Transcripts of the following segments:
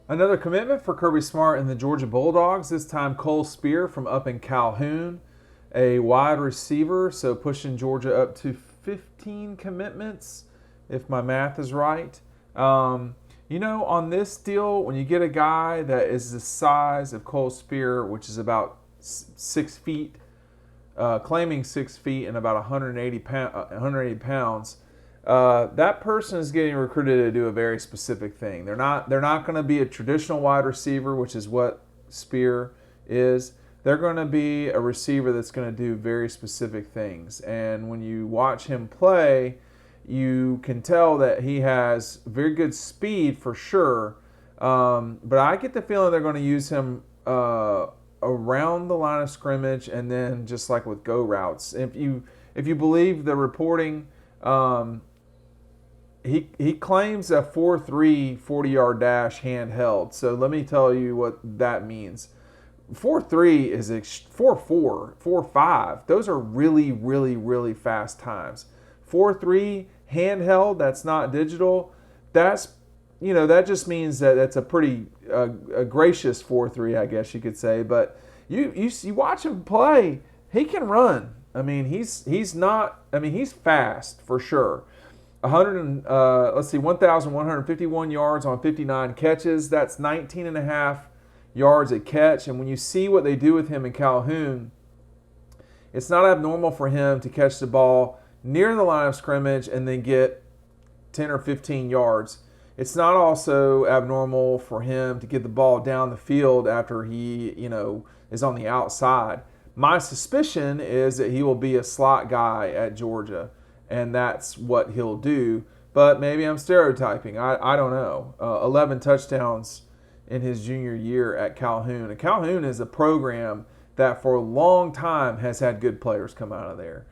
Another commitment for Kirby Smart and the Georgia Bulldogs, this time Cole Speer from up in Calhoun, a wide receiver, so pushing Georgia up to 15 commitments, if my math is right. On this deal, when you get a guy that is the size of Cole Speer, which is about 6 feet, claiming 6 feet and about 180 pounds, that person is getting recruited to do a very specific thing. They're not going to be a traditional wide receiver, which is what Speer is. They're going to be a receiver that's going to do very specific things. And when you watch him play, you can tell that he has very good speed for sure. But I get the feeling they're going to use him around the line of scrimmage, and then just like with go routes. If you believe the reporting, he claims a 4.3 40-yard dash handheld. So let me tell you what that means. 4.3 is 4.4, 4.5. Those are really, really, really fast times. 4.3 handheld, that's not digital. That just means that that's a pretty a gracious 4.3, I guess you could say. But you watch him play, he can run. I mean, he's fast for sure. 1,151 yards on 59 catches. That's 19 and a half yards a catch. And when you see what they do with him in Calhoun, it's not abnormal for him to catch the ball near the line of scrimmage and then get 10 or 15 yards. It's not also abnormal for him to get the ball down the field after he, is on the outside. My suspicion is that he will be a slot guy at Georgia, and that's what he'll do. But maybe I'm stereotyping. I don't know. 11 touchdowns in his junior year at Calhoun. And Calhoun is a program that for a long time has had good players come out of there.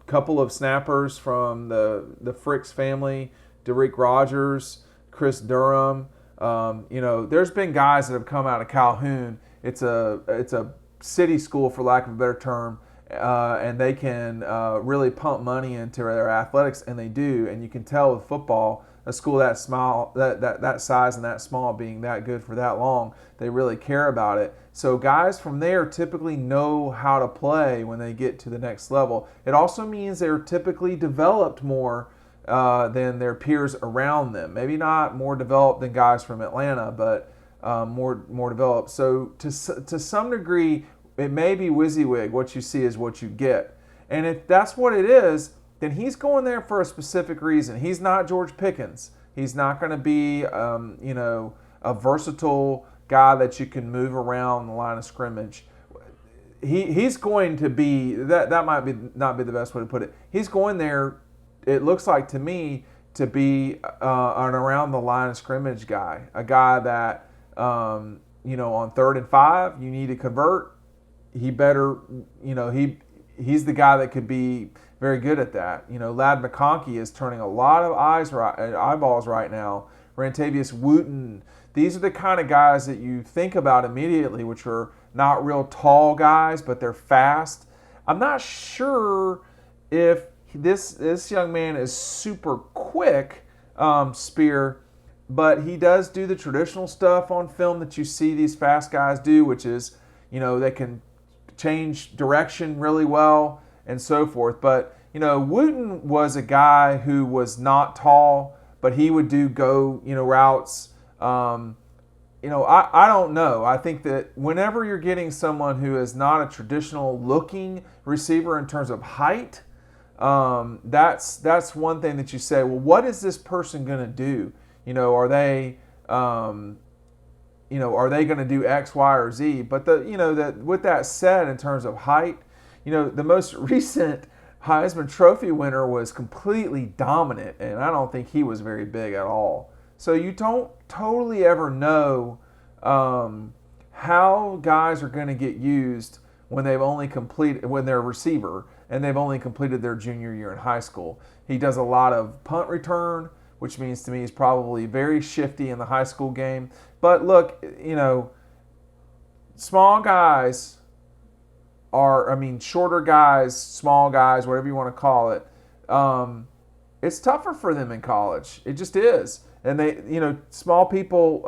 Couple of snappers from the Fricks family, Derek Rogers, Chris Durham. There's been guys that have come out of Calhoun. It's a city school, for lack of a better term, and they can really pump money into their athletics, and they do. And you can tell with football, a school that small, that size and that small, being that good for that long, they really care about it. So guys from there typically know how to play when they get to the next level. It also means they're typically developed more than their peers around them. Maybe not more developed than guys from Atlanta, but more developed. So to some degree, it may be WYSIWYG. What you see is what you get. And if that's what it is, then he's going there for a specific reason. He's not George Pickens. He's not going to be, a versatile guy that you can move around the line of scrimmage. He's going to be, that might be not be the best way to put it. He's going there, it looks like to me, to be an around the line of scrimmage guy. A guy that, on 3rd and 5, you need to convert. He better, he's the guy that could be very good at that. Ladd McConkey is turning a lot of eyeballs right now. Rantavius Wooten. These are the kind of guys that you think about immediately, which are not real tall guys, but they're fast. I'm not sure if this young man is super quick, Speer, but he does do the traditional stuff on film that you see these fast guys do, which is, they can change direction really well and so forth. But, Wooten was a guy who was not tall, but he would do routes. I don't know. I think that whenever you're getting someone who is not a traditional looking receiver in terms of height, that's one thing that you say, well, what is this person going to do? Are they going to do X, Y, or Z? But with that said, in terms of height, the most recent Heisman Trophy winner was completely dominant, and I don't think he was very big at all. So you don't totally ever know how guys are going to get used when they're a receiver and they've only completed their junior year in high school. He does a lot of punt return, which means to me he's probably very shifty in the high school game. But look, small guys shorter guys, small guys, whatever you want to call it, it's tougher for them in college. It just is. And small people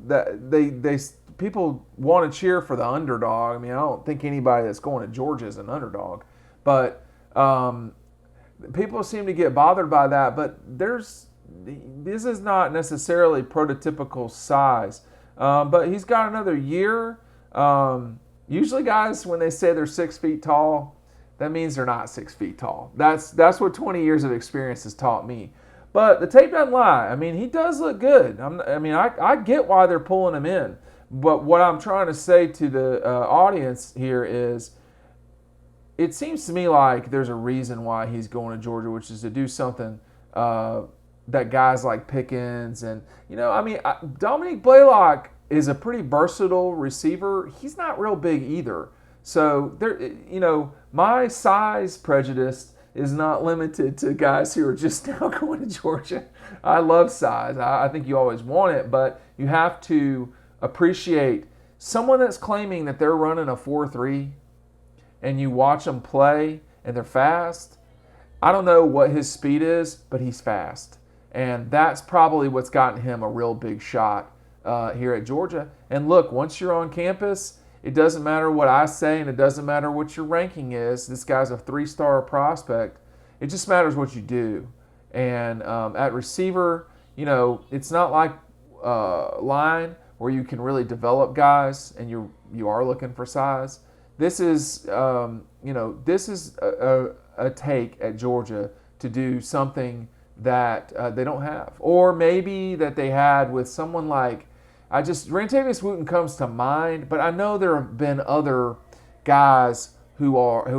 that they people want to cheer for the underdog. I mean, I don't think anybody that's going to Georgia is an underdog, but people seem to get bothered by that. But this is not necessarily prototypical size. But he's got another year. Usually, guys, when they say they're 6 feet tall, that means they're not 6 feet tall. That's what 20 years of experience has taught me. But the tape doesn't lie. I mean, he does look good. I get why they're pulling him in. But what I'm trying to say to the audience here is, it seems to me like there's a reason why he's going to Georgia, which is to do something that guys like Pickens and, Dominique Blaylock is a pretty versatile receiver. He's not real big either. So, my size prejudice is not limited to guys who are just now going to Georgia. I love size. I think you always want it, but you have to appreciate someone that's claiming that they're running a 4.3 and you watch them play and they're fast. I don't know what his speed is, but he's fast. And that's probably what's gotten him a real big shot here at Georgia. And look, once you're on campus, it doesn't matter what I say and it doesn't matter what your ranking is. This guy's a 3-star prospect. It just matters what you do. And at receiver, it's not like line where you can really develop guys and you are looking for size. This is, this is a take at Georgia to do something that they don't have. Or maybe that they had with someone like, Rantavius Wooten comes to mind, but I know there have been other guys who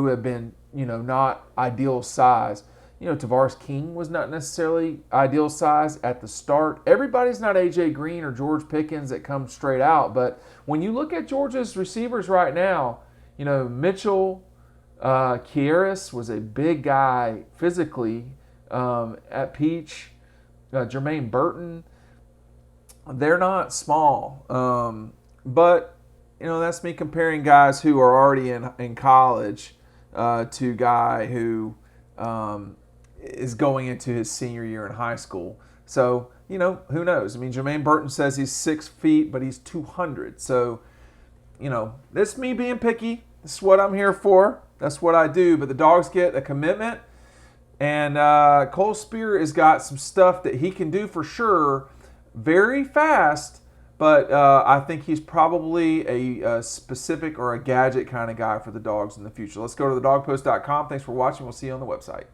have been, not ideal size. Tavares King was not necessarily ideal size at the start. Everybody's not A.J. Green or George Pickens that come straight out, but when you look at Georgia's receivers right now, Mitchell Kieris was a big guy physically at Peach. Jermaine Burton, they're not small. But, that's me comparing guys who are already in college to a guy who is going into his senior year in high school. So, who knows? I mean, Jermaine Burton says he's 6 feet, but he's 200. So, this is me being picky. This is what I'm here for. That's what I do. But the Dogs get a commitment. And Cole Speer has got some stuff that he can do for sure. Very fast, but I think he's probably a specific or a gadget kind of guy for the Dogs in the future. Let's go to thedogpost.com. Thanks for watching. We'll see you on the website.